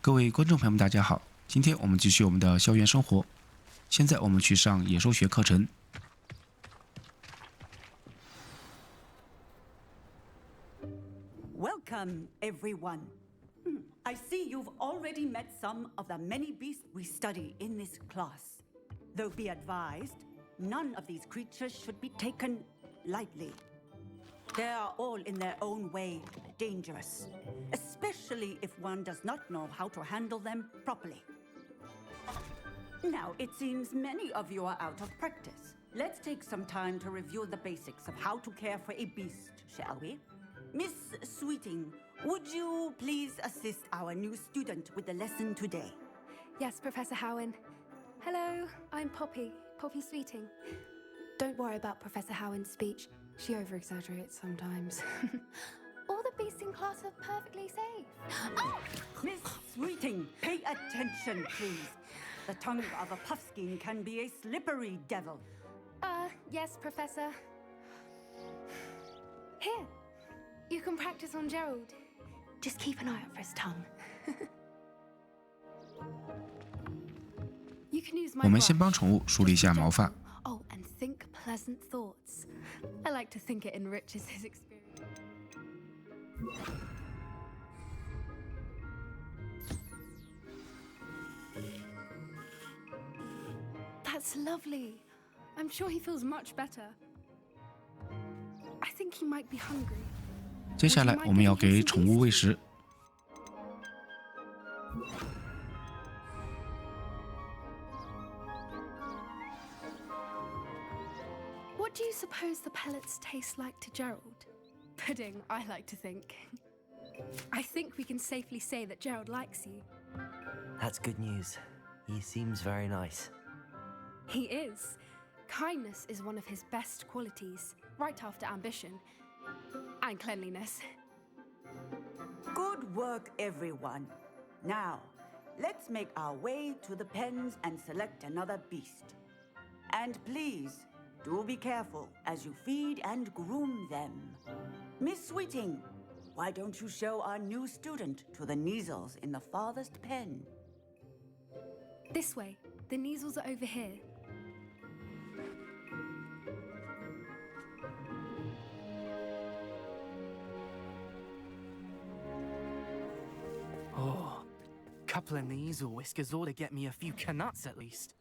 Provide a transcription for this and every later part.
各位观众朋友们，大家好！今天我们继续我们的校园生活。现在我们去上野兽学课程。Welcome, everyone. I see you've already met some of the many beasts we study in this class. Though be advised, none of these creatures should be taken lightly. They are all in their own way dangerous, especially if one does not know how to handle them properly. Now, it seems many of you are out of practice. Let's take some time to review the basics of how to care for a beast, shall we? Miss Sweeting, would you please assist our new student with the lesson today? Yes, Professor Howen. Hello, I'm Poppy Sweeting. Don't worry about Professor Howen's speech. She over-exaggerates sometimes. All the beasts in class are perfectly safe. Oh! Miss Sweeting, pay attention, please. The tongue of a puffskein can be a slippery devil. Yes, Professor. Here, you can practice on Gerald. Just keep an eye out for his tongue. You can use my 我们先帮宠物梳理一下毛发。 Oh, and think pleasant thoughts. I like to think it enriches his experience. That's lovely. I'm sure he feels much better. I think he might be hungry. 接下来我们要给宠物喂食。 What do you suppose the pellets taste like to Gerald? Pudding, I like to think. I think we can safely say that Gerald likes you. That's good news. He seems very nice. He is. Kindness is one of his best qualities, right after ambition and cleanliness. Good work, everyone. Now, let's make our way to the pens and select another beast. And please, do be careful as you feed and groom them. Miss Sweeting, why don't you show our new student to the Neasels in the farthest pen? This way. The Neasels are over here. Oh, a couple of Neasel whiskers ought to get me a few canuts at least.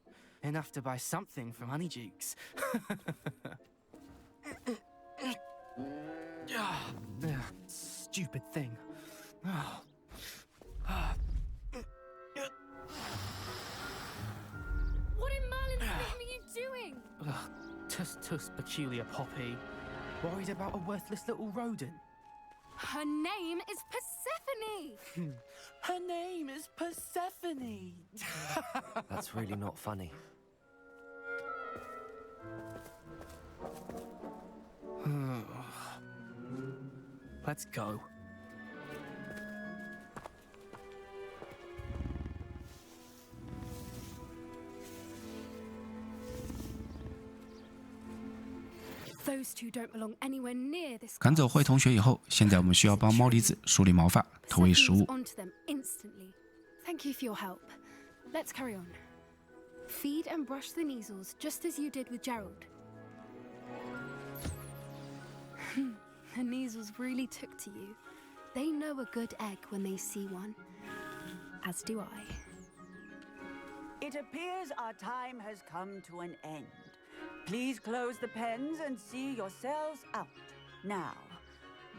Enough to buy something from Honeydukes. Stupid thing. What in Merlin's name are you doing? Tuss peculiar Poppy. Worried about a worthless little rodent. Her name is Persephone! Her name is Persephone! That's really not funny. Let's go. Those two don't belong anywhere near this 赶走坏同学以后，现在我们需要帮猫梨子梳理毛发，投喂食物。 onto them instantly. Thank you for your help. Let's carry on. Feed and brush the Neasels just as you did with Gerald. The Neasels really took to you. They know a good egg when they see one. As do I. It appears our time has come to an end. Please close the pens and see yourselves out. Now,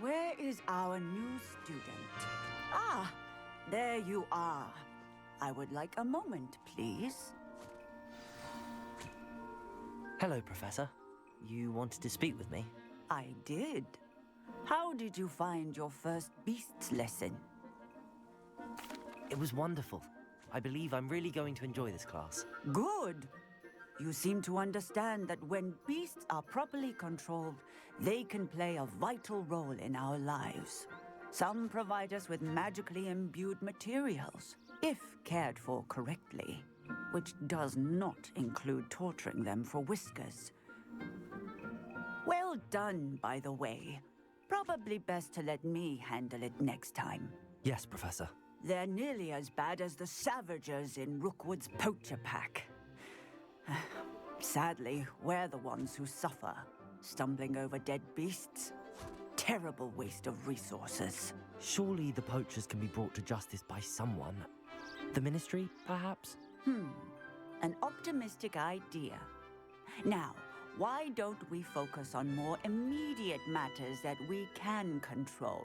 where is our new student? Ah, there you are. I would like a moment, please. Hello, Professor. You wanted to speak with me? I did. How did you find your first beasts lesson? It was wonderful. I believe I'm really going to enjoy this class. Good. You seem to understand that when beasts are properly controlled, they can play a vital role in our lives. Some provide us with magically imbued materials, if cared for correctly, which does not include torturing them for whiskers. Well done, by the way. Probably best to let me handle it next time. Yes, Professor. They're nearly as bad as the Savagers in Rookwood's poacher pack. Sadly, we're the ones who suffer, stumbling over dead beasts. Terrible waste of resources. Surely the poachers can be brought to justice by someone. The Ministry, perhaps? An optimistic idea. Now, why don't we focus on more immediate matters that we can control?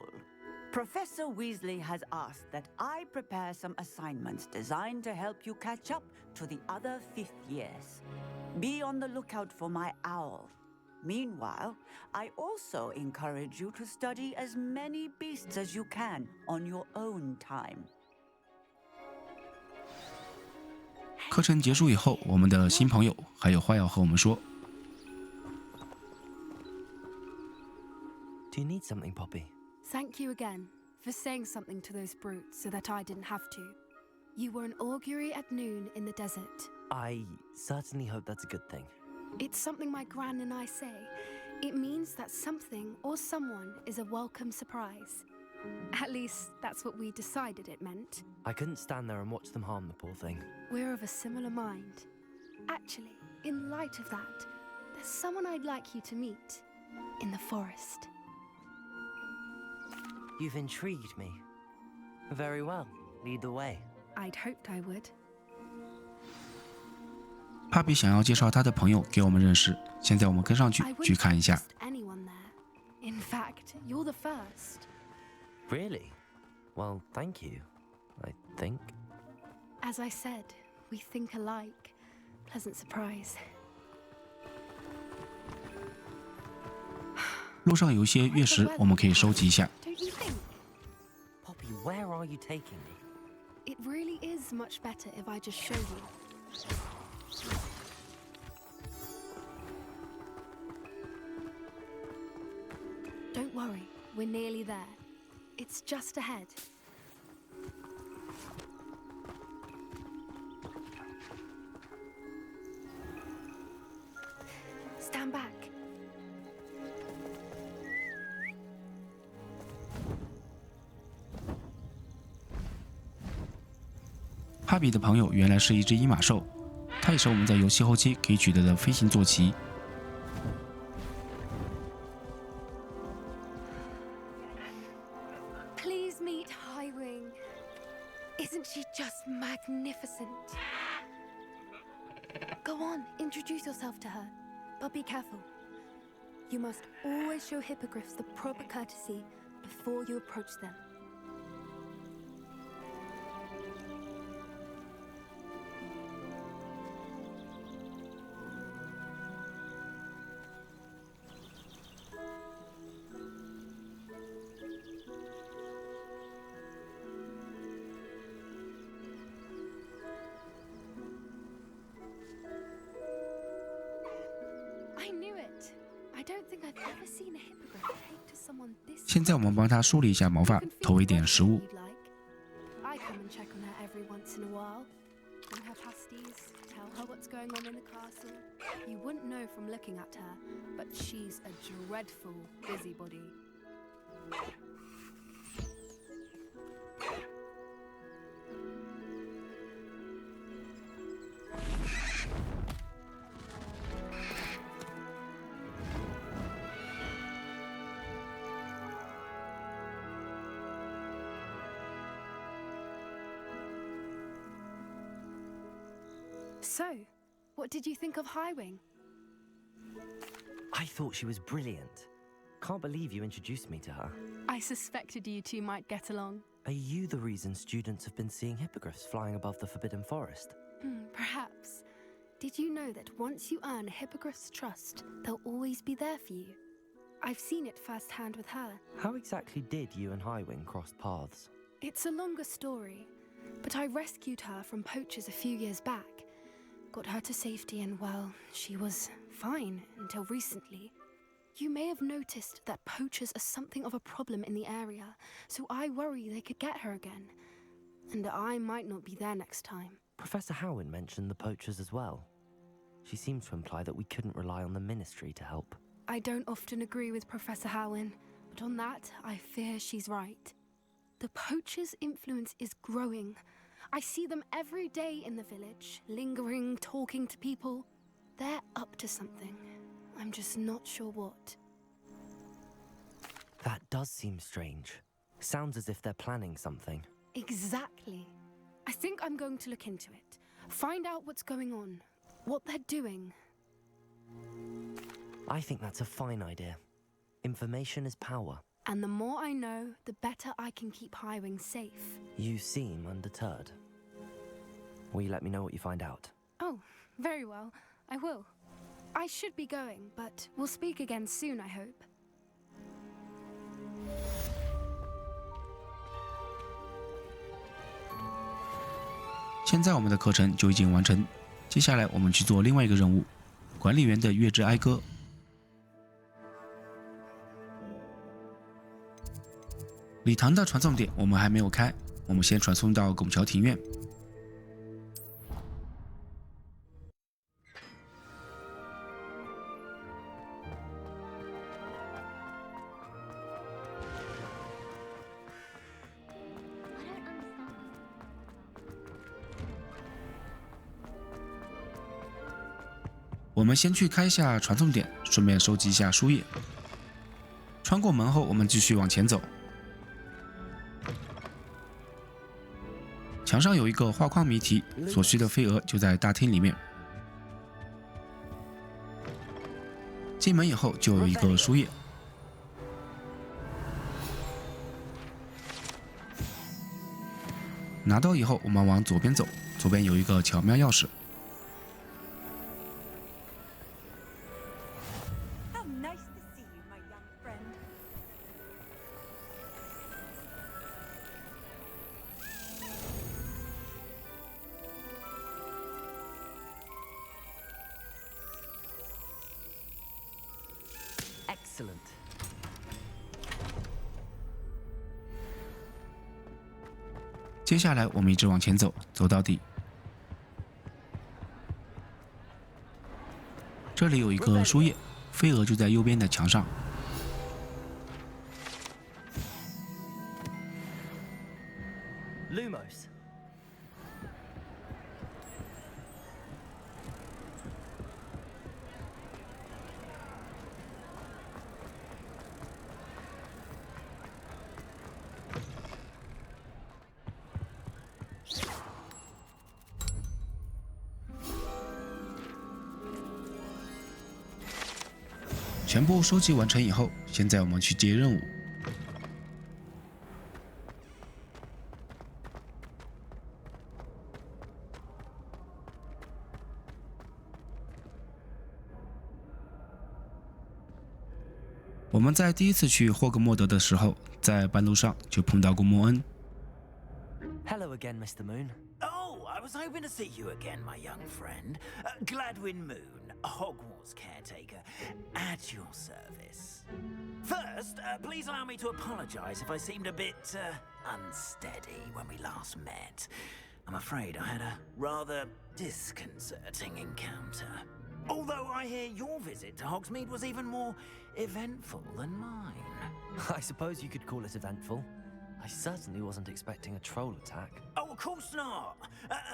Professor Weasley has asked that I prepare some assignments designed to help you catch up to the other 5th years. Be on the lookout for my owl. Meanwhile, I also encourage you to study as many beasts as you can on your own time. 课程结束以后，我们的新朋友还有话要和我们说。Do you need something, Poppy? Thank you again for saying something to those brutes so that I didn't have to. You were an augury at noon in the desert. I certainly hope that's a good thing. It's something my gran and I say. It means that something or someone is a welcome surprise. At least, that's what we decided it meant. I couldn't stand there and watch them harm the poor thing. We're of a similar mind. Actually, in light of that, there's someone I'd like you to meet. In the forest. You've intrigued me. Very well. Lead the way. I'd hoped I would. 帕比想要介绍他的朋友给我们认识，现在我们跟上去 I 去 wouldn't 看一下。 trust anyone there. In fact, you're the first. Really? Well, thank you, I think. As I said, we think alike. Pleasant surprise. 路上有一些月石，我们可以收集一下。 Don't you think? Poppy, where are you taking me? It really is much better if I just show you. Don't worry, we're nearly there. It's just ahead. Stand back. 帕比的朋友原来是一只伊马兽，它也是我们在游戏后期可以取得的飞行坐骑。 Please meet Highwing. Isn't she just magnificent? Go on, introduce yourself to her. But be careful. You must always show hippogriffs the proper courtesy before you approach them. I knew it. I don't think I've ever seen a hippogriff take to someone this. 现在我们帮它梳理一下毛发，投喂点食物。 I come and check on her every once in a while. Bring her pasties, tell her what's going on in the castle. You wouldn't know from looking at her, but she's a dreadful busybody. So, what did you think of Highwing? I thought she was brilliant. Can't believe you introduced me to her. I suspected you two might get along. Are you the reason students have been seeing hippogriffs flying above the Forbidden Forest? Perhaps. Did you know that once you earn a hippogriff's trust, they'll always be there for you? I've seen it firsthand with her. How exactly did you and Highwing cross paths? It's a longer story, but I rescued her from poachers a few years back. Got her to safety and, well, she was fine until recently. You may have noticed that poachers are something of a problem in the area, so I worry they could get her again. And I might not be there next time. Professor Howin mentioned the poachers as well. She seemed to imply that we couldn't rely on the Ministry to help. I don't often agree with Professor Howin, but on that, I fear she's right. The poachers' influence is growing. I see them every day in the village, lingering, talking to people. They're up to something. I'm just not sure what. That does seem strange. Sounds as if they're planning something. Exactly. I think I'm going to look into it. Find out what's going on, what they're doing. I think that's a fine idea. Information is power. And the more I know, the better I can keep Highwing safe. You seem undeterred. Will you let me know what you find out? Oh, very well. I will. I should be going, but we'll speak again soon, I hope. 现在我们的课程就已经完成，接下来我们去做另外一个任务——管理员的月之哀歌。礼堂的传送点我们还没有开，我们先传送到拱桥庭院。我们先去开一下传送点，顺便收集一下书页。穿过门后，我们继续往前走。墙上有一个画框谜题，所需的飞蛾就在大厅里面。进门以后就有一个书页。拿到以后，我们往左边走，左边有一个巧妙钥匙。 Excellent. 接下来我们一直往前走，走到底。这里有一个书页，飞蛾就在右边的墙上。Lumos. 全部收集完成以后，现在我们去接任务。我们在第一次去霍格莫德的时候，在半路上就碰到过莫恩。Hello again, Mr. Moon. Oh, I was hoping to see you again, my young friend. Gladwin Moon, Hogwarts caretaker, at your service. First, please allow me to apologize if I seemed a bit unsteady when we last met. I'm afraid I had a rather disconcerting encounter. Although I hear your visit to Hogsmeade was even more eventful than mine. I suppose you could call it eventful. I certainly wasn't expecting a troll attack. Oh, of course not.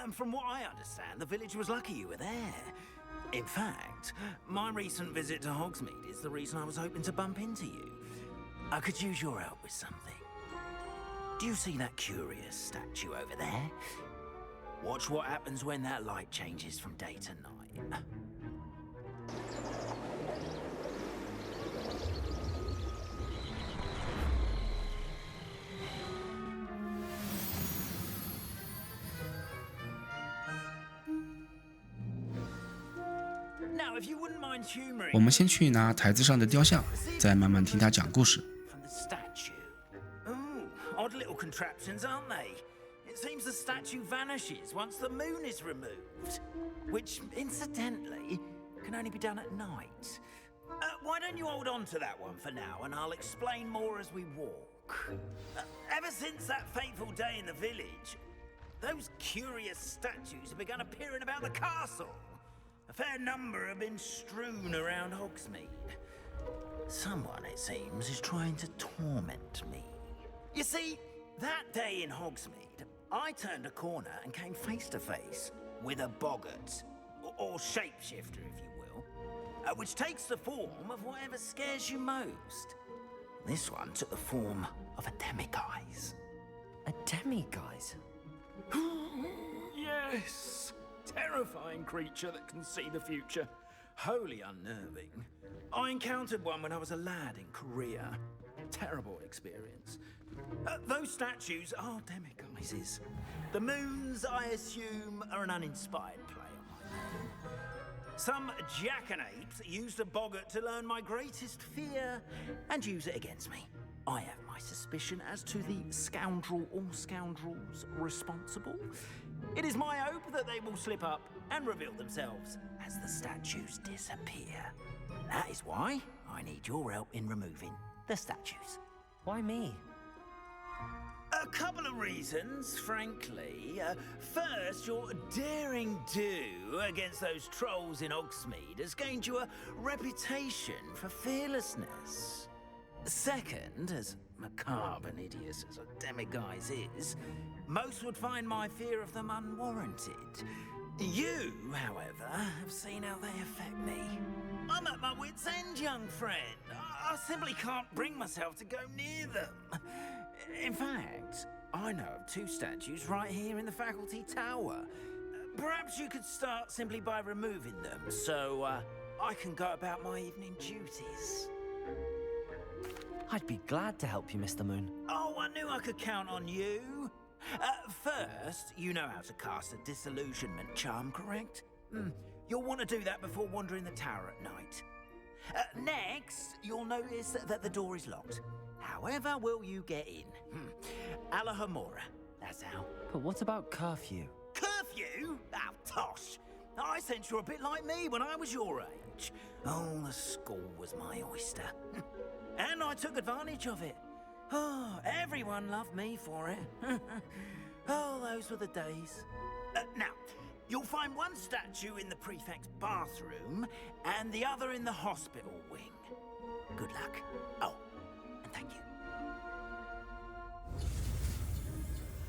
And from what I understand, the village was lucky you were there. In fact, my recent visit to Hogsmeade is the reason I was hoping to bump into you. I could use your help with something. Do you see that curious statue over there? Watch what happens when that light changes from day to night. Now, if you wouldn't mind humoring 我们先去拿台子上的雕像，再慢慢听他讲故事。 from the statue. Ooh, odd little contraptions, aren't they? It seems the statue vanishes once the moon is removed, which, incidentally, can only be done at night. Why don't you hold on to that one for now, and I'll explain more as we walk. Ever since that fateful day in the village, those curious statues have begun appearing about the castle. A fair number have been strewn around Hogsmeade. Someone, it seems, is trying to torment me. You see, That day in Hogsmeade, I turned a corner and came face to face with a boggart, or shapeshifter, if you will, which takes the form of whatever scares you most. This one took the form of a demiguise. A demiguise? Yes! Terrifying creature that can see the future. Wholly unnerving. I encountered one when I was a lad in Korea. Terrible experience. Those statues are demiguises. The moons, I assume, are an uninspired play on my name. Some jackanapes used a boggart to learn my greatest fear and use it against me. I have my suspicion as to the scoundrel or scoundrels responsible. It is my hope that they will slip up and reveal themselves as the statues disappear. That is why I need your help in removing the statues. Why me? A couple of reasons, frankly. First, your daring do against those trolls in Hogsmeade has gained you a reputation for fearlessness. Second, as macabre and hideous as a demiguise is, most would find my fear of them unwarranted. You, however, have seen how they affect me. I'm at my wit's end, young friend. I simply can't bring myself to go near them. In fact, I know of 2 statues right here in the faculty tower. Perhaps you could start simply by removing them, so I can go about my evening duties. I'd be glad to help you, Mr. Moon. Oh, I knew I could count on you. First, you know how to cast a disillusionment charm, correct? You'll want to do that before wandering the tower at night. Next, you'll notice that the door is locked. However will you get in? Alahomora, that's how. But what about curfew? Curfew? Oh, tosh. I sense you're a bit like me when I was your age. Oh, the school was my oyster. And I took advantage of it. Oh, everyone loved me for it. Oh, those were the days. Now, you'll find one statue in the prefect's bathroom and the other in the hospital wing. Good luck. Oh, and thank you.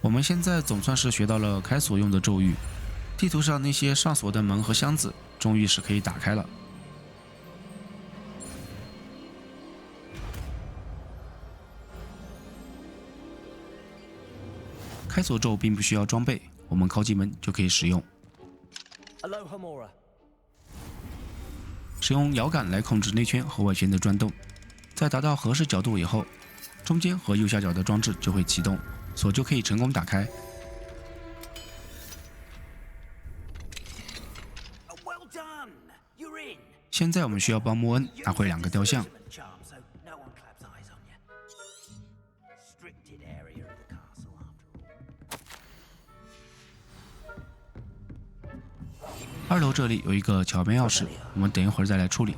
我们现在总算是学到了开锁用的咒语，地图上那些上锁的门和箱子终于是可以打开了。开锁咒并不需要装备，我们靠近门就可以使用。Alahomora. 使用摇杆来控制内圈和外圈的转动，在达到合适角度以后，中间和右下角的装置就会启动，锁就可以成功打开。现在我们需要帮莫恩拿回2个雕像。2楼这里有一个桥边钥匙，我们等一会儿再来处理。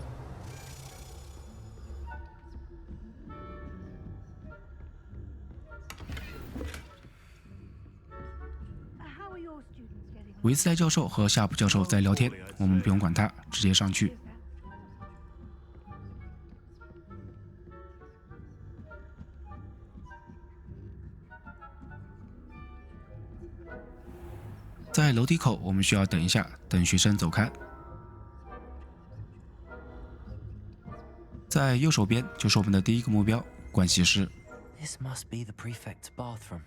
维斯莱教授和夏普教授在聊天，我们不用管他，直接上去。在楼梯口，我们需要等一下，等学生走开。在右手边就是我们的第一个目标——盥洗室。This must be the prefect's bathroom.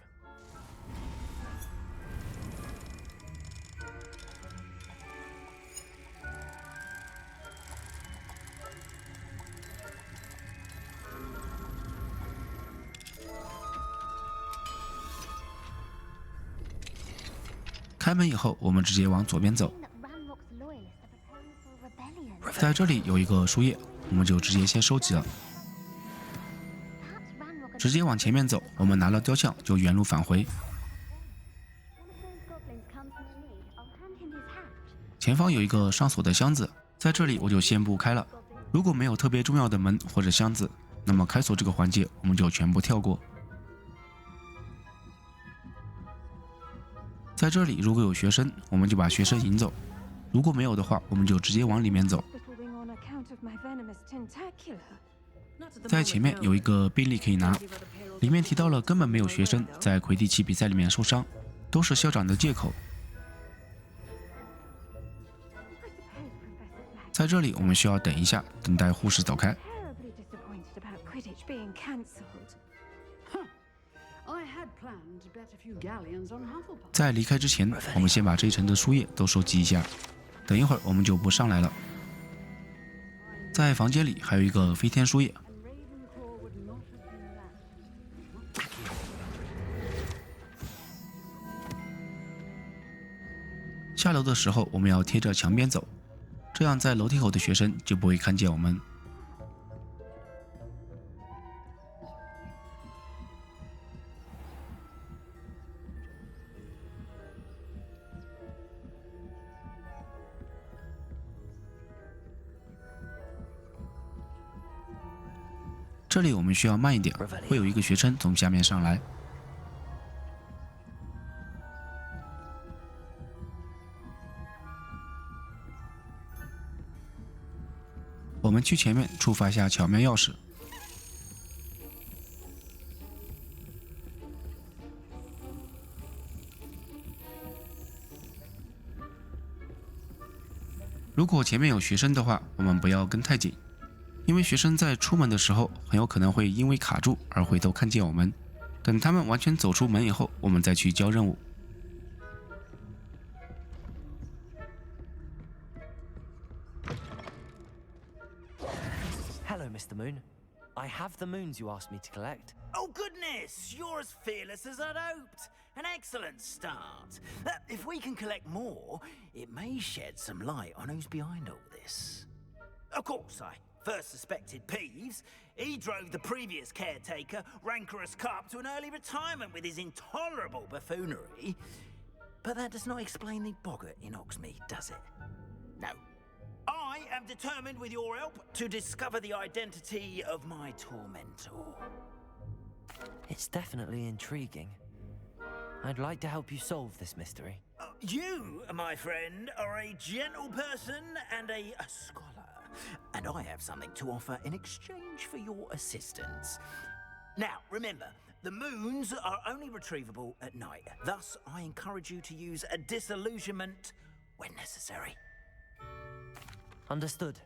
开门以后，我们直接往左边走。在这里有一个书页，我们就直接先收集了。直接往前面走，我们拿了雕像就原路返回。前方有一个上锁的箱子，在这里我就先不开了。如果没有特别重要的门或者箱子，那么开锁这个环节我们就全部跳过。在这里如果有学生，我们就把学生引走；如果没有的话，我们就直接往里面走。在前面有一个病历可以拿，里面提到了根本没有学生在魁地奇比赛里面受伤，都是校长的借口。在这里我们需要等一下，等待护士走开。在离开之前，我们先把这一层的书页都收集一下，等一会儿我们就不上来了。在房间里还有一个飞天书页。下楼的时候我们要贴着墙边走，这样在楼梯口的学生就不会看见我们。这里我们需要慢一点，会有一个学生从下面上来。我们去前面触发一下巧妙钥匙。如果前面有学生的话，我们不要跟太紧。因为学生在出门的时候很有可能会因为卡住而回头看见我们，等他们完全走出门以后，我们再去交任务。Hello, Mr. Moon. I have the moons you asked me to collect. Oh, goodness! You're as fearless as I'd hoped. An excellent start. If we can collect more, it may shed some light on who's behind all this. Of course, I first suspected Ps5. He drove the previous caretaker, rancorous Carp, to an early retirement with his intolerable buffoonery. But that does not explain the boggart in Oxmead, does it? No. I am determined, with your help, to discover the identity of my tormentor. It's definitely intriguing. I'd like to help you solve this mystery. You, my friend, are a gentle person and a scholar. And I have something to offer in exchange for your assistance. Now, remember, the moons are only retrievable at night. Thus, I encourage you to use a disillusionment when necessary. Understood.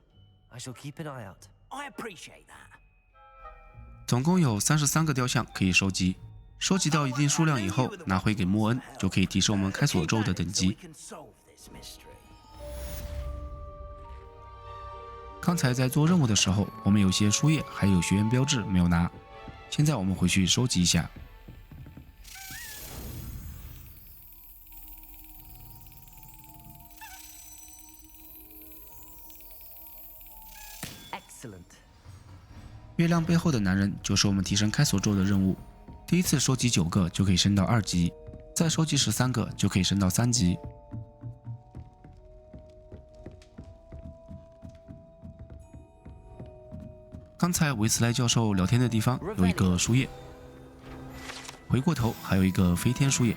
I shall keep an eye out. I appreciate that. 总共有33个雕像可以收集，收集到一定数量以后，拿回给莫恩，就可以提升我们开锁之后的等级。刚才在做任务的时候，我们有些书页还有学员标志没有拿，现在我们回去收集一下。Excellent. 月亮背后的男人就是我们提升开锁之后的任务。第一次收集9个就可以升到2级，再收集13个就可以升到3级。刚才维斯莱教授聊天的地方有一个书页，回过头还有一个飞天书页。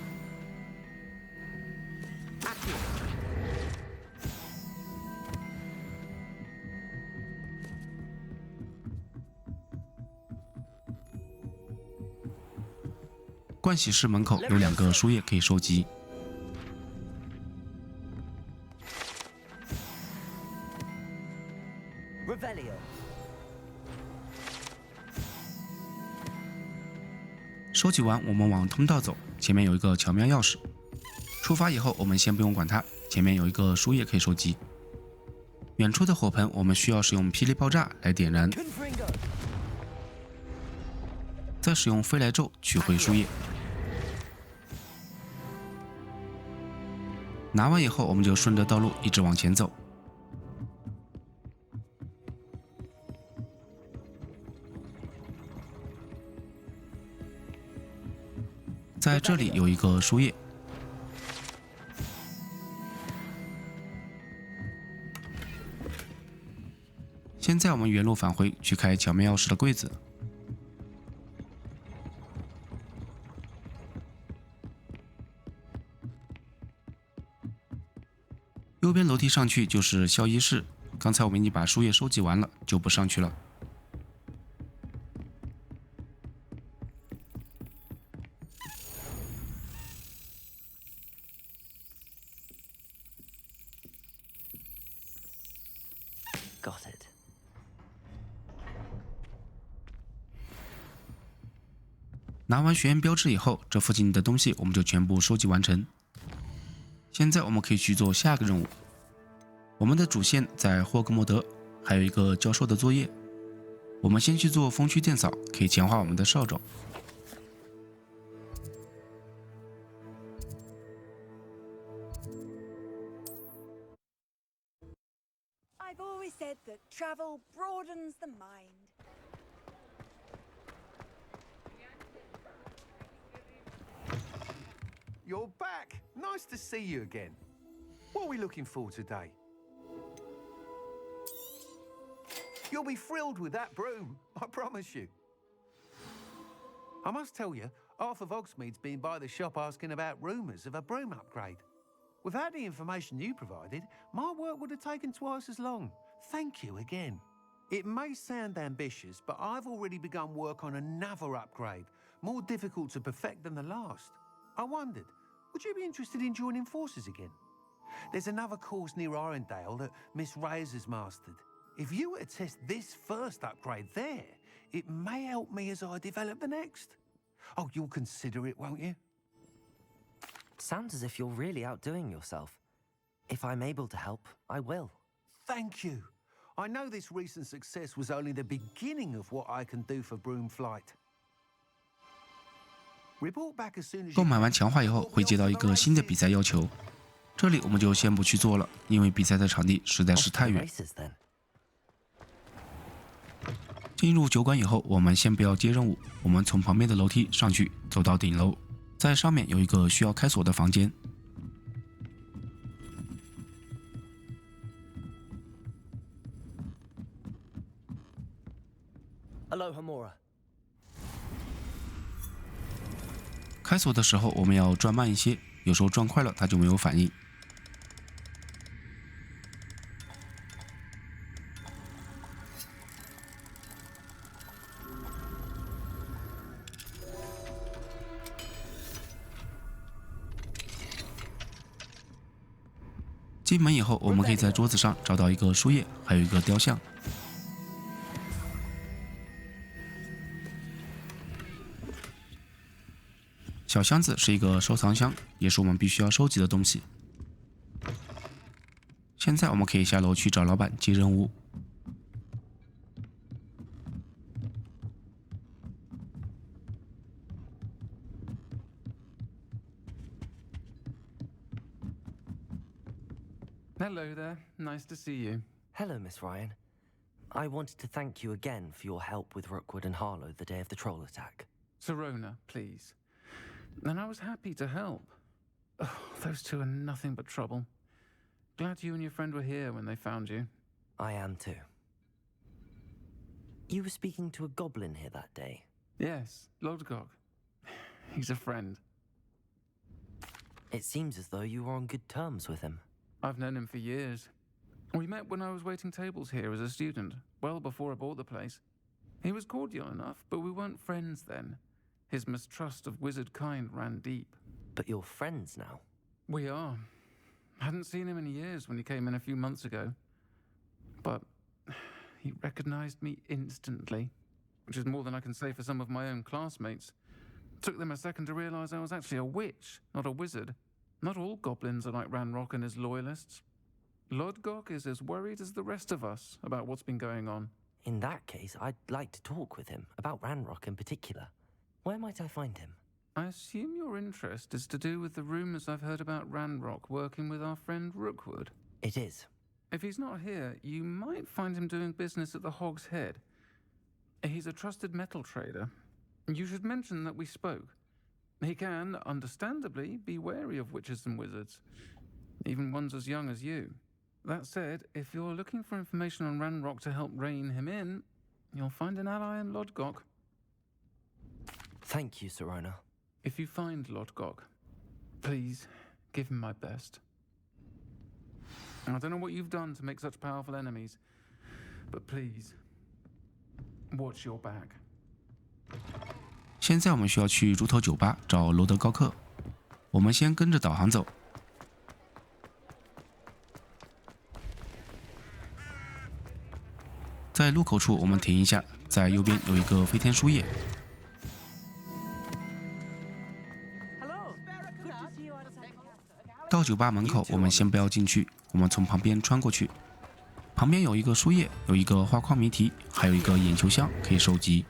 盥洗室门口有2个书页可以收集。收集完，我们往通道走，前面有一个巧妙钥匙。出发以后，我们先不用管它，前面有一个书页可以收集。远处的火盆，我们需要使用霹雳爆炸来点燃，再使用飞来咒取回书页。拿完以后，我们就顺着道路一直往前走。在这里有一个书页，现在我们原路返回，去开巧妙钥匙的柜子。右边楼梯上去就是消衣室，刚才我们已经把书页收集完了，就不上去了。Got it. 拿完学院标志以后，这附近的东西我们就全部收集完成。现在我们可以去做下个任务。我们的主线在霍格莫德，还有一个教授的作业。我们先去做风区电扫，可以强化我们的扫帚。I've always said that travel broadens the mind. You're back. Nice to see you again. What are we looking for today? You'll be thrilled with that broom, I promise you. I must tell you, half of Hogsmeade's been by the shop asking about rumours of a broom upgrade. Without the information you provided, my work would have taken twice as long. Thank you again. It may sound ambitious, but I've already begun work on another upgrade, more difficult to perfect than the last. I wondered, would you be interested in joining forces again? There's another course near Arendale that Miss Reyes has mastered. If you were to test this first upgrade there, it may help me as I develop the next. Oh, you'll consider it, won't you? Sounds as if you're really outdoing yourself. If I'm able to help, I will. Thank you. I know this recent success was only the beginning of what I can do for broom flight. Report back as soon as 购买完强化以后，会接到一个新的比赛要求。这里我们就先不去做了，因为比赛的场地实在是太远。进入酒馆以后，我们先不要接任务，我们从旁边的楼梯上去，走到顶楼，在上面有一个需要开锁的房间。Hello, Hamura. 开锁的时候我们要转慢一些，有时候转快了它就没有反应。进门以后，我们可以在桌子上找到一个书页，还有一个雕像。小箱子是一个收藏箱，也是我们必须要收集的东西。现在我们可以下楼去找老板接任务。Hello there. Nice to see you. Hello, Miss Ryan. I wanted to thank you again for your help with Rookwood and Harlow the day of the troll attack. Serona, please. And I was happy to help. Oh, those two are nothing but trouble. Glad you and your friend were here when they found you. I am too. You were speaking to a goblin here that day. Yes, Lodgok. He's a friend. It seems as though you were on good terms with him. I've known him for years. We met when I was waiting tables here as a student, well before I bought the place. He was cordial enough, but we weren't friends then. His mistrust of wizard kind ran deep. But you're friends now. We are. Hadn't seen him in years when he came in a few months ago. But he recognized me instantly, which is more than I can say for some of my own classmates. Took them a second to realize I was actually a witch, not a wizard. Not all goblins are like Ranrock and his loyalists. Lodgok is as worried as the rest of us about what's been going on. In that case, I'd like to talk with him, about Ranrock in particular. Where might I find him? I assume your interest is to do with the rumors I've heard about Ranrock working with our friend Rookwood. It is. If he's not here, you might find him doing business at the Hog's Head. He's a trusted metal trader. You should mention that we spoke. He can, understandably, be wary of witches and wizards, even ones as young as you. That said, if you're looking for information on Ranrock to help rein him in, you'll find an ally in Lodgok. Thank you, Serona. If you find Lodgok, please give him my best. I don't know what you've done to make such powerful enemies, but please, watch your back. 现在我们需要去猪头酒吧找罗德高克。我们先跟着导航走。在路口处我们停一下，在右边有一个飞天书页。到酒吧门口，我们先不要进去，我们从旁边穿过去。旁边有一个书页，有一个画框谜题，还有一个眼球箱可以收集。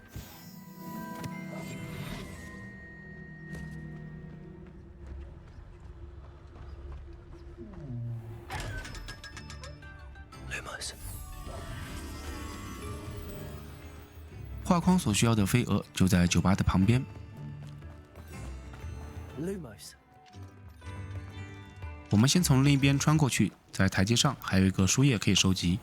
画框所需要的飞蛾就在酒吧的旁边。我们先从另一边穿过去，在台阶上还有一个书页可以收集。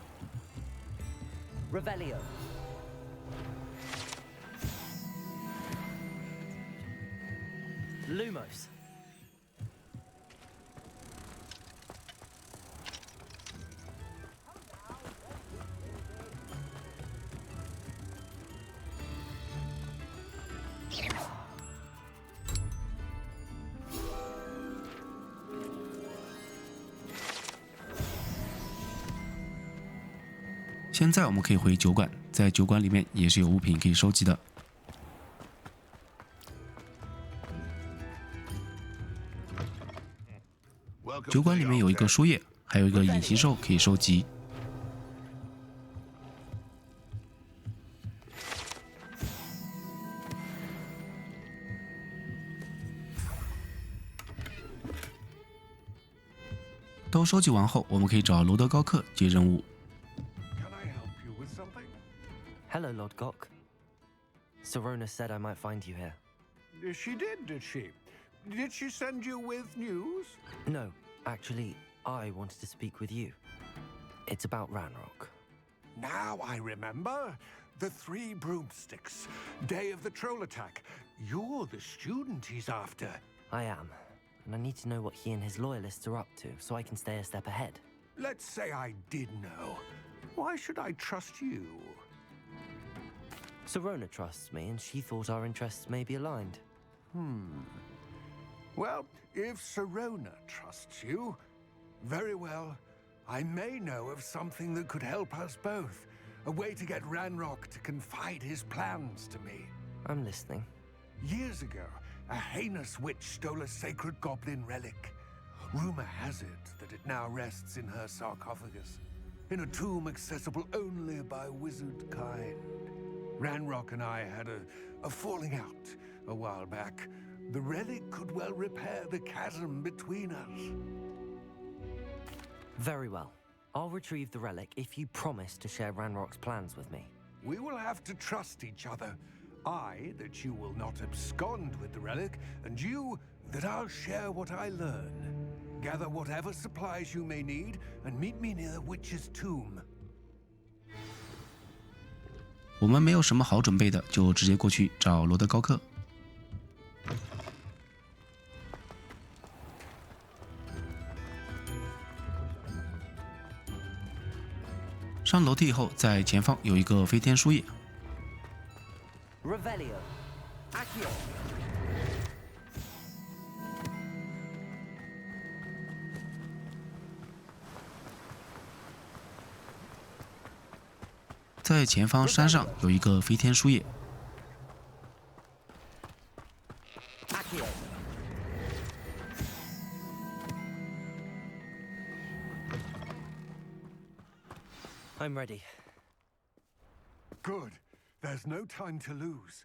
现在我们可以回酒馆，在酒馆里面也是有物品可以收集的。酒馆里面有一个书页，还有一个隐形兽可以收集。都收集完后，我们可以找罗德高克接任务。Hello, Lord Gok. Serona said I might find you here. She did she? Did she send you with news? No, actually, I wanted to speak with you. It's about Ranrock. Now I remember. The 3 broomsticks. Day of the troll attack. You're the student he's after. I am, and I need to know what he and his loyalists are up to so I can stay a step ahead. Let's say I did know. Why should I trust you? Serona trusts me, and she thought our interests may be aligned. Well, if Serona trusts you, very well. I may know of something that could help us both. A way to get Ranrock to confide his plans to me. I'm listening. Years ago, a heinous witch stole a sacred goblin relic. Rumor has it that it now rests in her sarcophagus, in a tomb accessible only by wizard kind. Ranrock and I had a falling out a while back. The relic could well repair the chasm between us. Very well. I'll retrieve the relic if you promise to share Ranrock's plans with me. We will have to trust each other. I, that you will not abscond with the relic, and you, that I'll share what I learn. Gather whatever supplies you may need, and meet me near the witch's tomb. 我们没有什么好准备的，就直接过去找罗德高克。上楼梯以后，在前方有一个飞天书页。Revelio. Accio. 在前方山上有一个飞天书页。Accio. I'm ready. Good. There's no time to lose.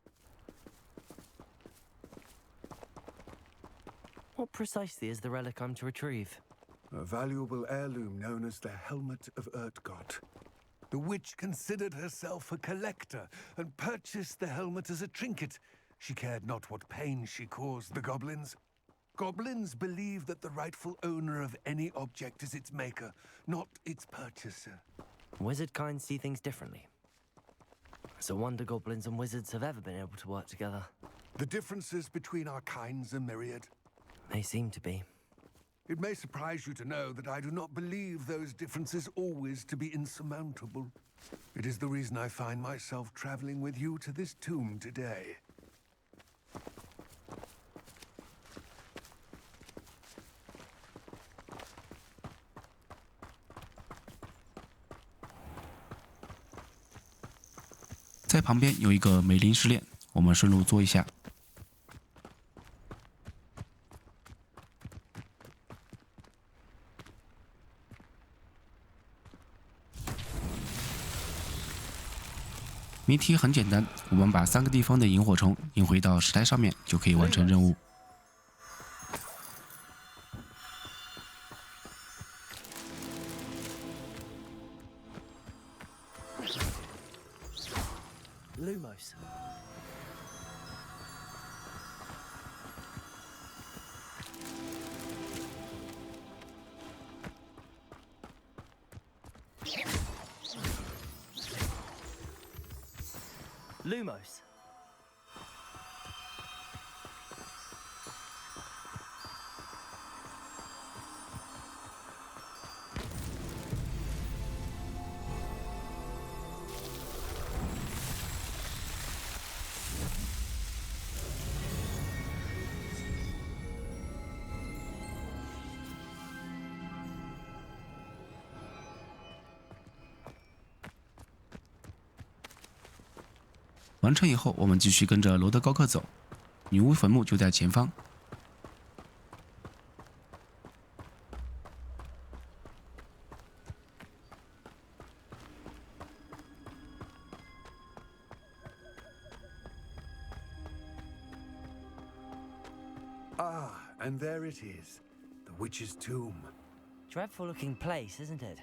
What precisely is the relic I'm to retrieve? A valuable heirloom known as the Helmet of Urtgott. The witch considered herself a collector and purchased the helmet as a trinket. She cared not what pain she caused the goblins. Goblins believe that the rightful owner of any object is its maker, not its purchaser. Wizard kind see things differently. It's a wonder goblins and wizards have ever been able to work together. The differences between our kinds are myriad. They seem to be. It may surprise you to know that I do not believe those differences always to be insurmountable. It is the reason I find myself traveling with you to this tomb today. 在旁边有一个梅林试炼，我们顺路做一下。谜题很简单，我们把3个地方的萤火虫引回到石台上面，就可以完成任务。Lumos. Lumos.完成以后，我们继续跟着罗德高克走，女巫坟墓就在前方。Ah, and there it is, the witch's tomb. Dreadful looking place, isn't it?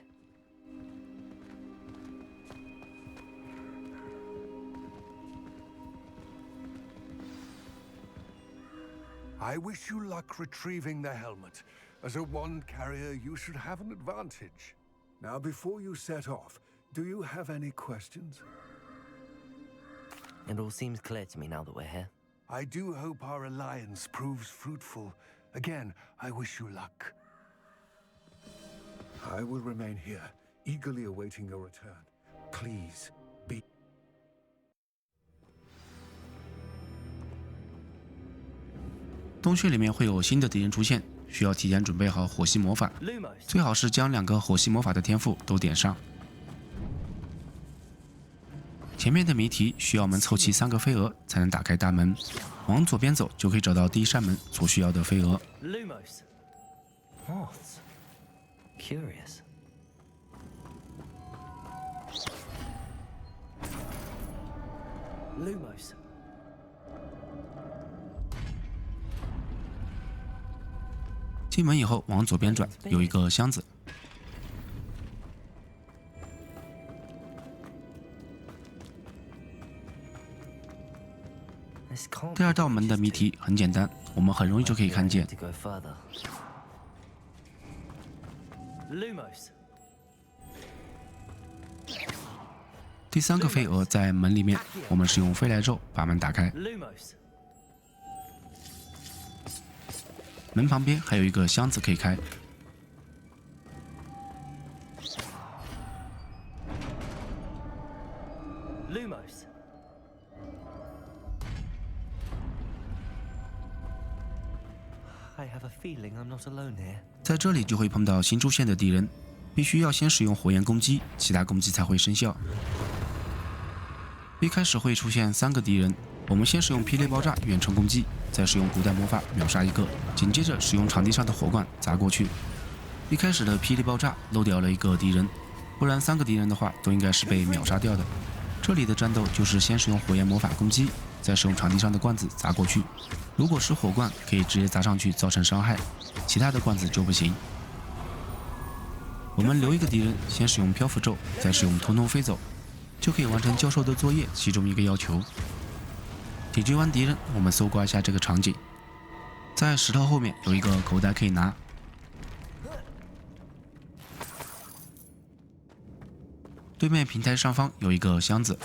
I wish you luck retrieving the helmet. As a wand carrier, you should have an advantage. Now, before you set off, do you have any questions? It all seems clear to me now that we're here. I do hope our alliance proves fruitful. Again, I wish you luck. I will remain here, eagerly awaiting your return. Please, be... 洞穴里面会有新的敌人出现，需要提前准备好火系魔法，最好是将2个火系魔法的天赋都点上。前面的谜题需要我们凑齐3个飞蛾才能打开大门，往左边走就可以找到第1扇门所需要的飞蛾。Lumos. Moths. Curious. Lumos. 进门以后往左边转，有一个箱子。第2道门的谜题很简单，我们很容易就可以看见。第3个飞蛾在门里面，我们使用飞来咒把门打开。门旁边还有一个箱子可以开。Lumos. I have a feeling I'm not alone here. 在这里就会碰到新出现的敌人，必须要先使用火焰攻击，其他攻击才会生效。一开始会出现3个敌人，我们先使用霹雳爆炸远程攻击，再使用古代魔法秒杀1个，紧接着使用场地上的火罐砸过去。一开始的霹雳爆炸漏掉了1个敌人，不然3个敌人的话都应该是被秒杀掉的。这里的战斗就是先使用火焰魔法攻击，再使用场地上的罐子砸过去。如果是火罐，可以直接砸上去造成伤害，其他的罐子就不行。我们留1个敌人，先使用漂浮咒，再使用通通飞走，就可以完成教授的作业其中1个要求。解决完敌人，我们搜刮一下这个场景，在石头后面有一个口袋可以拿。对面平台上方有一个箱子。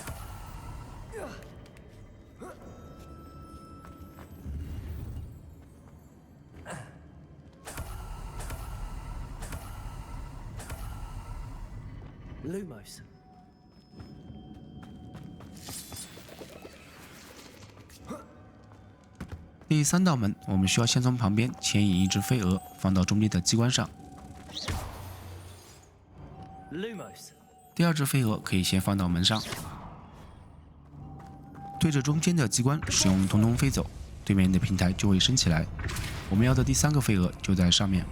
Lumos. 第3道门，我们需要先从旁边牵引1只飞蛾，放到中间的机关上。Lumos. 第2只飞蛾可以先放到门上。对着中间的机关使用通通飞走，对面的平台就会升起来。我们要的第3个飞蛾就在上面。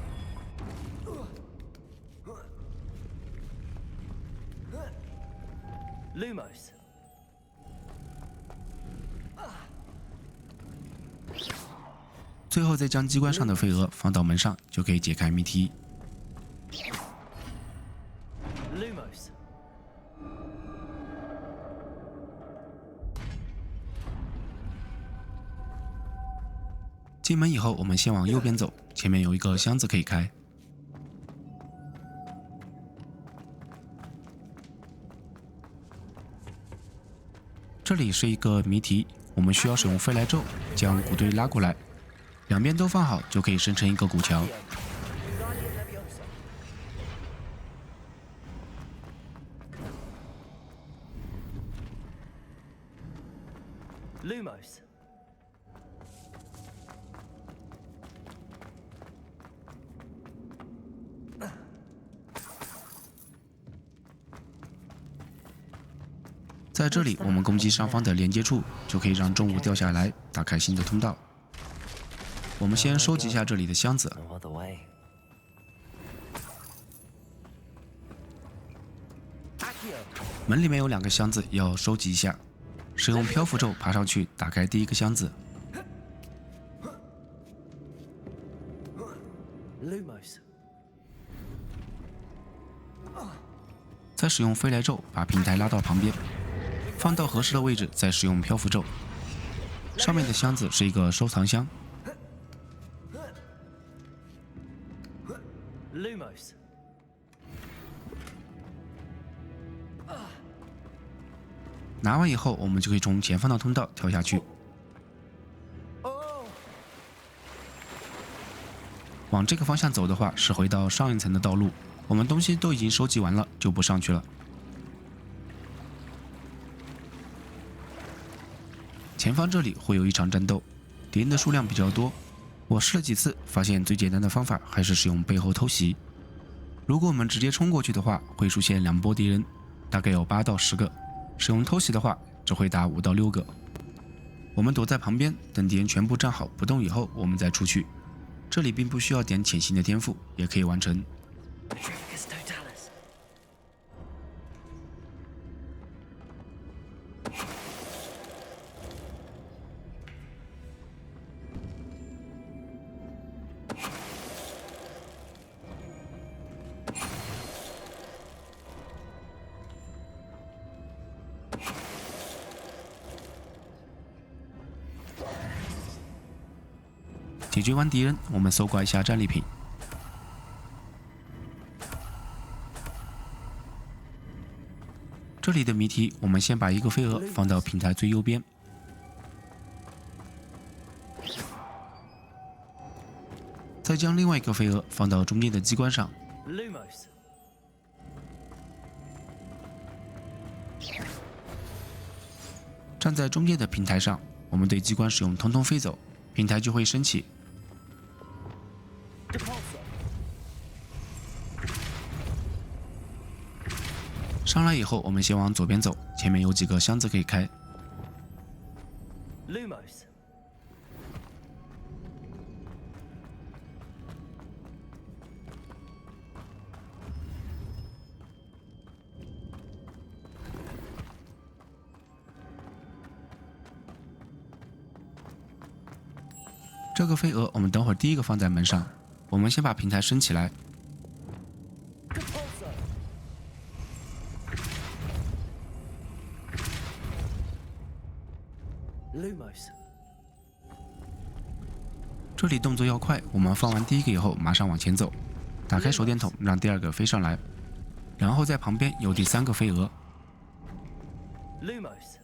Lumos. 最后再将机关上的飞蛾放到门上，就可以解开谜题。Lumos. 进门以后，我们先往右边走，前面有一个箱子可以开。这里是一个谜题，我们需要使用飞来咒将鼓队拉过来，两边都放好就可以生成一个鼓墙。Lumos. 在这里，我们攻击上方的连接处，就可以让重物掉下来，打开新的通道。我们先收集一下这里的箱子。 No other way. 门里面有2个箱子，要收集一下。使用漂浮咒爬上去，打开第1个箱子。 Lumos. 再使用飞来咒把平台拉到旁边，放到合适的位置，再使用漂浮咒。上面的箱子是一个收藏箱。 Lumos. 拿完以后，我们就可以从前方的通道跳下去。往这个方向走的话，是回到上一层的道路。我们东西都已经收集完了，就不上去了。前方这里会有一场战斗，敌人的数量比较多。我试了几次，发现最简单的方法还是使用背后偷袭。如果我们直接冲过去的话，会出现2波敌人，大概有8到10个。使用偷袭的话，只会打5到6个。我们躲在旁边，等敌人全部站好不动以后，我们再出去。这里并不需要点潜行的天赋，也可以完成。 解决完敌人，我们搜刮一下战利品。这里的谜题，我们先把1个飞蛾放到平台最右边，再将另外1个飞蛾放到中间的机关上。 Lumos. 站在中间的平台上，我们对机关使用通通飞走，平台就会升起。 上来以后，我们先往左边走，前面有几个箱子可以开。 Lumos. 这个飞蛾，我们等会儿第1个放在门上。我们先把平台升起来。 Lumos. 这里动作要快，我们放完第1个以后，马上往前走，打开手电筒，让第2个飞上来，然后在旁边有第3个飞蛾。 Lumos.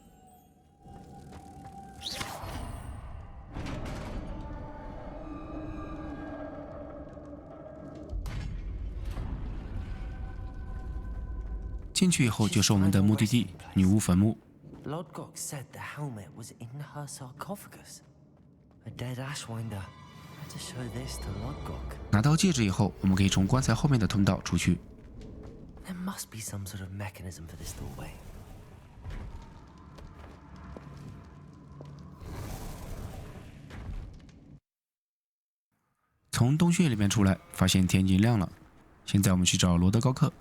进去以后就是我们的目的地——女巫坟墓。 Lodgok said the helmet was in her sarcophagus. A dead Ashwinder. Had to show this to Lodgok. 拿到戒指以后，我们可以从棺材后面的通道出去。 There must be some sort of mechanism for this doorway. 从洞穴里面出来，发现天已经亮了。现在我们去找罗德高克。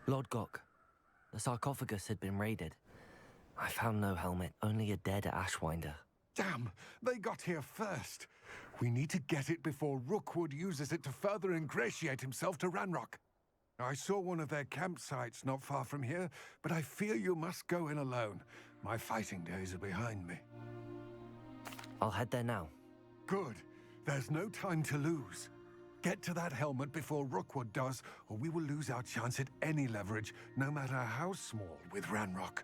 Lord Gok, the sarcophagus had been raided. I found no helmet, only a dead Ashwinder. Damn, they got here first. We need to get it before Rookwood uses it to further ingratiate himself to Ranrock. I saw one of their campsites not far from here, but I fear you must go in alone. My fighting days are behind me. I'll head there now. Good. There's no time to lose. Get to that helmet before Rookwood does, or we will lose our chance at any leverage, no matter how small, with Ranrock.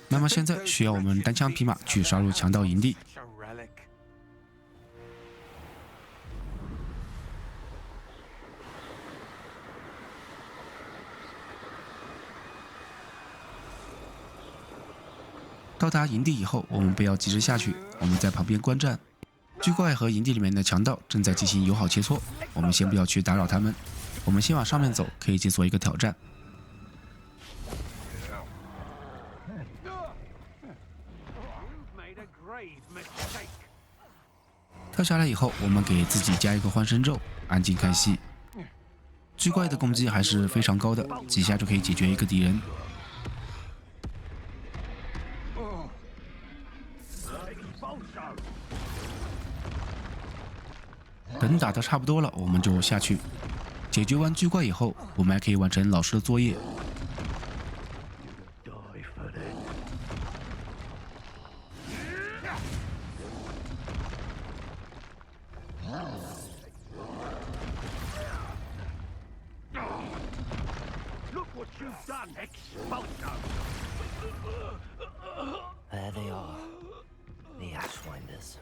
那么现在需要我们单枪匹马去杀入强盗营地。到达营地以后，我们不要急着下去，我们在旁边观战。巨怪和营地里面的强盗正在进行友好切磋，我们先不要去打扰他们，我们先往上面走，可以解锁一个挑战。跳下来以后，我们给自己加一个欢声咒，安静看戏。巨怪的攻击还是非常高的，几下就可以解决一个敌人。等打得差不多了，我们就下去。解决完巨怪以后，我们还可以完成老师的作业。There they are, the Ashwinders.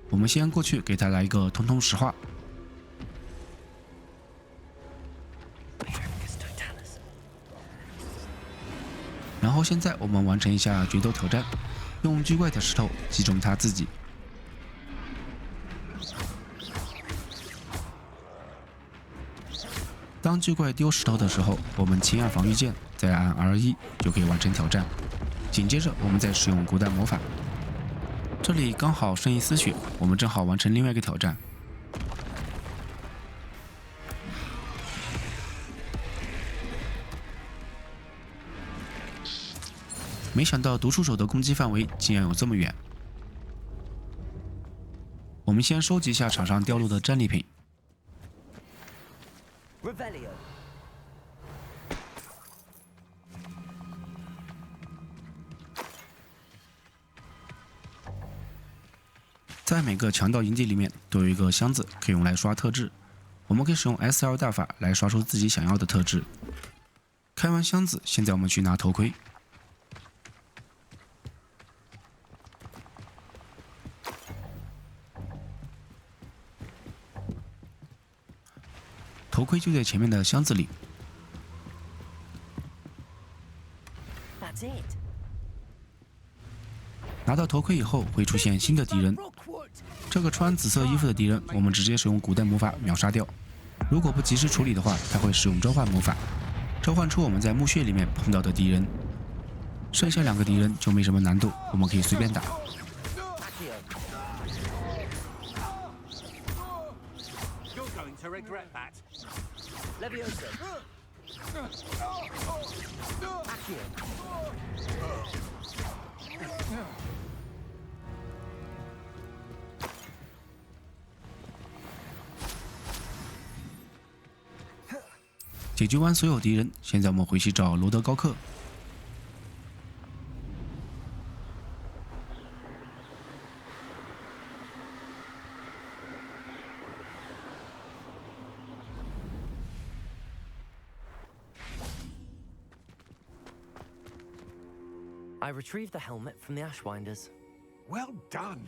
我们先过去给他来一个通通石化。然后现在我们完成一下决斗挑战，用巨怪的石头击中他自己。当巨怪丢石头的时候，我们轻按防御键，再按 R1 就可以完成挑战。紧接着我们再使用古代魔法。这里刚好剩一丝血，我们正好完成另外一个挑战。没想到毒触手的攻击范围竟然有这么远。我们先收集一下场上掉落的战利品。Revelio. 在每个强盗营地里面都有一个箱子可以用来刷特质，我们可以使用 SL 大法来刷出自己想要的特质。开完箱子，现在我们去拿头盔。头盔就在前面的箱子里。That's it. 拿到头盔以后，会出现新的敌人。这个穿紫色衣服的敌人，我们直接使用古代魔法秒杀掉。如果不及时处理的话，他会使用召唤魔法，召唤出我们在墓穴里面碰到的敌人。剩下2个敌人就没什么难度，我们可以随便打。解决完所有敌人，现在我们回去找罗德高克。I retrieved the helmet from the Ashwinders. Well done.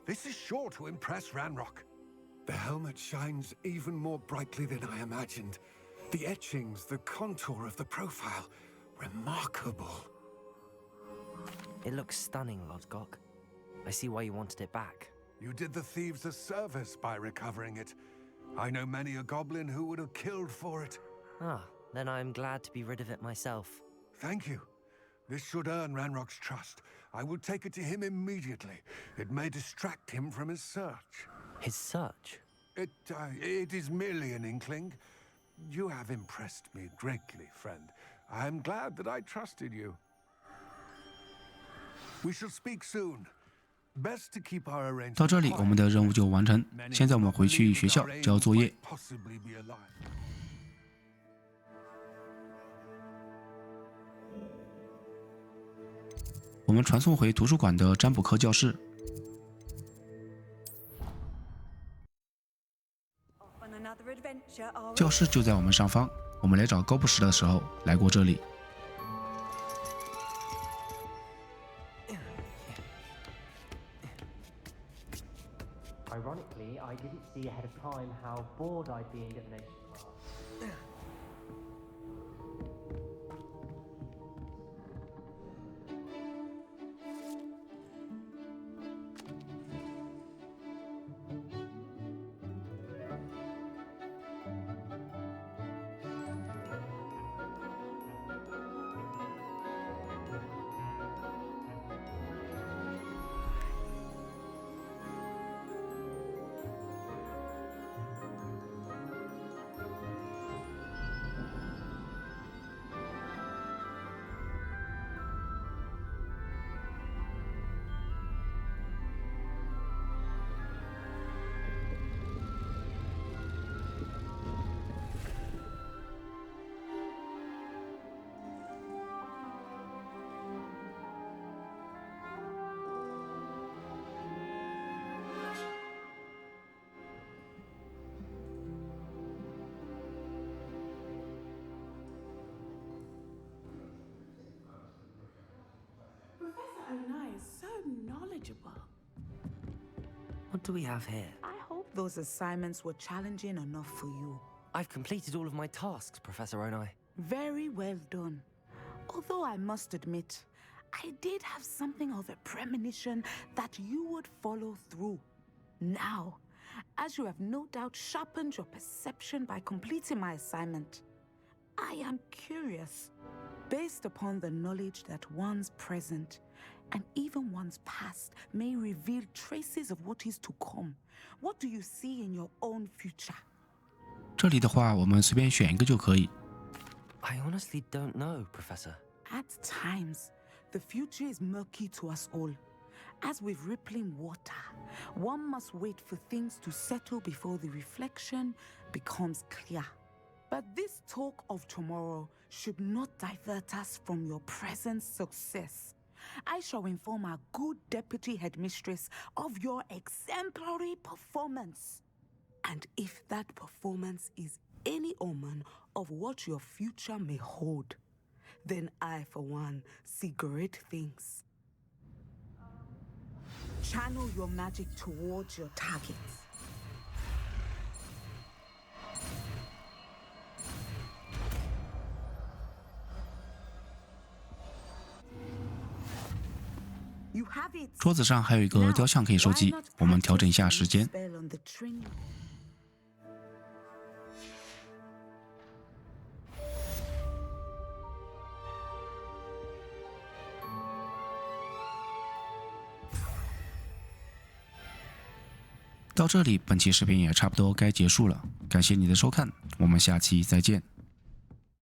This is sure to impress Ranrock. The helmet shines even more brightly than I imagined. The etchings, the contour of the profile, remarkable. It looks stunning, Lord Gok. I see why you wanted it back. You did the thieves a service by recovering it. I know many a goblin who would have killed for it. Ah, then I'm glad to be rid of it myself. Thank you. This should earn Ranrock's trust. I will take it to him immediately. It may distract him from his search. His search? It is merely an inkling. You have impressed me greatly, friend. I am glad that I trusted you. We shall speak soon. Best to keep our arrangements. 到这里，我们的任务就完成。现在我们回去学校交作业。 Possibly be alive. 我们传送回图书馆的占卜课教室。教室就在我们上方。我们来找高布什的时候来过这里。 Ironically, I didn't see ahead of time how bored I'd be in divination class. What do we have here? I hope those assignments were challenging enough for you. I've completed all of my tasks, Professor Onai. Very well done. Although I must admit, I did have something of a premonition that you would follow through. Now, as you have no doubt sharpened your perception by completing my assignment, I am curious, based upon the knowledge that one's present and even one's past may reveal traces of what is to come. What do you see in your own future? 这里的话，我们随便选一个就可以。 I honestly don't know, Professor. At times, the future is murky to us all. As with rippling water, one must wait for things to settle before the reflection becomes clear. But this talk of tomorrow should not divert us from your present success. I shall inform our good deputy headmistress of your exemplary performance. And if that performance is any omen of what your future may hold, then I, for one, see great things. Channel your magic towards your target. You have it. 桌子上还有一个雕像可以收集，我们调整一下时间。 到这里，本期视频也差不多该结束了。感谢你的收看，我们下期再见。